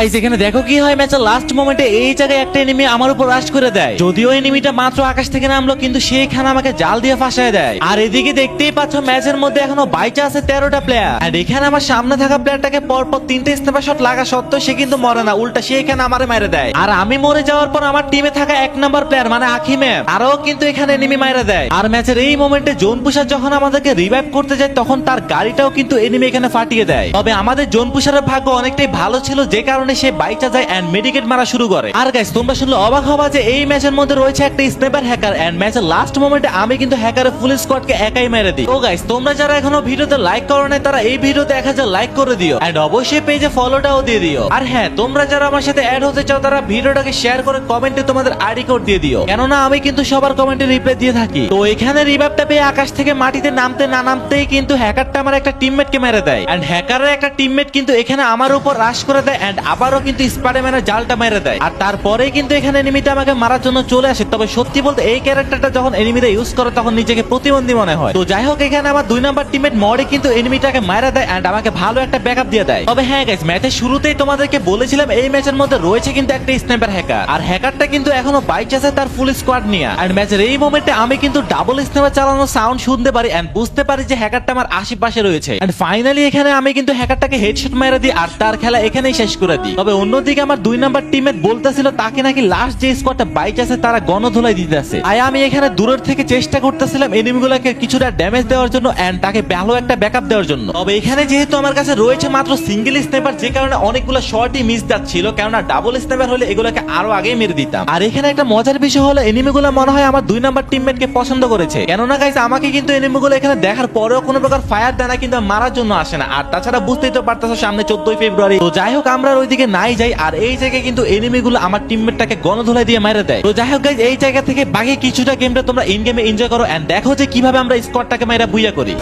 Guys এখানে দেখো কি হয়, ম্যাচের লাস্ট মোমেন্টে এই জায়গায় একটা এনিমি আমার উপর রাশ করে দেয়। যদিও এনিমিটা মাত্র আকাশ থেকে নামলো, কিন্তু সেইখানে আমাকে জাল দিয়ে ফাঁসায় দেয়। আর এদিকে দেখতেই পাচ্ছ ম্যাচের মধ্যে এখনো বাইচা আছে 13টা প্লেয়ার। আর এখানে আমার সামনে থাকা প্লেয়ারটাকে পরপর 3টে স্নাইপার শট লাগা সত্ত্বেও সে কিন্তু মরে না, উল্টা সে এখানে আমারে মেরে দেয়। আর আমি মরে যাওয়ার পর আমার টিমে থাকা 1 নাম্বার প্লেয়ার মানে আখিমে আরও কিন্তু এখানে এনিমি মেরে দেয়। আর ম্যাচের এই মোমেন্টে জোন পুশার যখন আমাদেরকে রিভাইভ করতে যায়, তখন তার গাড়িটাও কিন্তু এনিমি এখানে ফাটিয়ে দেয়। তবে আমাদের জোন পুশারের ভাগ্য অনেকটাই ভালো ছিল, যে কারণে সে বাইচা যায় এন্ড মেডিকেট মারা শুরু করে। আর গাইস তোমরা শুনলে অবাক হবা যে এই ম্যাচের মধ্যে রয়েছে একটা স্নাইপার হ্যাকার, এন্ড ম্যাচের লাস্ট মোমেন্টে আমি কিন্তু হ্যাকারের ফুল স্কোয়াডকে একাই মেরে দিই। তো গাইস তোমরা যারা এখনো ভিডিওতে লাইক করো নাই, তারা এই ভিডিওতে 1000 লাইক করে দিও এন্ড অবশ্যই পেজে ফলোটাও দিয়ে দিও। আর হ্যাঁ, তোমরা যারা আমার সাথে অ্যাড হতে চাও, তারা ভিডিওটাকে শেয়ার করে কমেন্টে তোমাদের আইডি কোড দিয়ে দিও, কেননা আমি কিন্তু সবার কমেন্টে রিপ্লাই দিয়ে থাকি। তো এখানে রিভাইভটা পেয়ে আকাশ থেকে মাটিতে নামতে না নামতেই কিন্তু হ্যাকারটা আমার একটা টিমমেটকে মেরে দেয়, এন্ড হ্যাকারের একটা টিমমেট কিন্তু এখানে আমার উপর রাশ করে দেয় এন্ড আবারও কিন্তু স্পাইডারম্যানের জালটা মেরে দেয়। আর তারপরে কিন্তু এখানে এনিমিটা আমাকে মারার জন্য চলে আসে। তবে সত্যি বলতে এই ক্যারেক্টারটা যখন এনিমিটা ইউজ করে তখন নিজেকে প্রতিবন্ধী মনে হয়। তো যাই হোক, এখানে আমার 2 নাম্বার টিমমেট মরে কিন্তু এনিমিটাকে মারা দেয় এন্ড আমাকে ভালো একটা ব্যাকআপ দিয়ে দেয়। তবে হ্যাঁ গাইস, ম্যাচের শুরুতেই তোমাদেরকে বলেছিলাম এই ম্যাচের মধ্যে রয়েছে কিন্তু একটা স্নাইপার হ্যাকার, আর হ্যাকারটা কিন্তু এখনো বাইচ আছে তার ফুল স্কোয়াড নিয়ে। এন্ড ম্যাচের এই মোমেন্টে আমি কিন্তু ডাবল স্নাইপার চালানো সাউন্ড শুনতে পারি এন্ড বুঝতে পারি যে হ্যাকারটা আমার আশেপাশে রয়েছে। এন্ড ফাইনালি এখানে আমি কিন্তু হ্যাকারটাকে হেডশট মেরে দিই আর তার খেলা এখানেই শেষ করে দিই। তবে অন্যদিকে আমার 2 নাম্বার টিমমেট বলতেছিল তাকে নাকি লাস্ট যে স্কোয়াডটা বাইচ আছে তারা গণধোলাই দিতেছে। আর আমি এখানে দূরের থেকে চেষ্টা করতেছিলাম এনিমিগুলোকে কিছুটা ড্যামেজ দেওয়ার জন্য এন্ড তাকে ভালো একটা ব্যাকআপ দেওয়ার জন্য। তবে এখানে যেহেতু আমার কাছে রয়েছে মাত্র সিঙ্গেল স্নাইপার, যে কারণে অনেকগুলো শটই মিস যাচ্ছিল, কেননা ডাবল স্নাইপার হলে এগুলোকে আরো আগেই মেরে দিতাম। আর এখানে একটা মজার বিষয় হলো এনিমিগুলো মনে হয় আমার 2 নাম্বার টিমমেটকে পছন্দ করেছে, কেননা গাইস আমাকে কিন্তু এনিমিগুলো এখানে দেখার পরেও কোনো প্রকার ফায়ার দেয় না, কিন্তু মারার জন্য আসে না। আর তাছাড়া বুঝতেই তো পারতেছো সামনে 14ই ফেব্রুয়ারি। তো যাই হোক, আমরা ওইদিকে নাই যাই, আর এই জায়গায় কিন্তু এনিমিগুলো আমার টিমমেটটাকে গণধোলাই দিয়ে মেরে দেয়। তো যাই হোক গাইস, এই জায়গা থেকে বাকি কিছুটা গেমটা তোমরা ইন গেমে এনজয় করো এন্ড দেখো যে কিভাবে আমরা স্কোয়াডটাকে মেরে বুইয়া করি।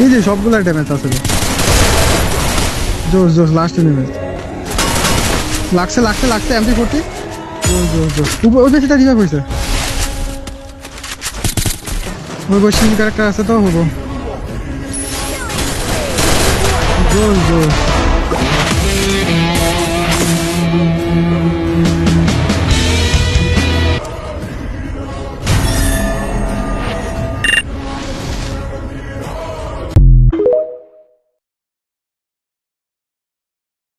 এই যে সবগুলা ড্যামেজ আছে, জোস জোস লাস্ট ড্যামেজ লাগছে লাগছে লাগছে MP40 জোস জোস জোস ওই বেশিটা রিভাইভ হয়েছে। ওই বসিন ক্যারেক্টার আছে তো হবো জোস জোস।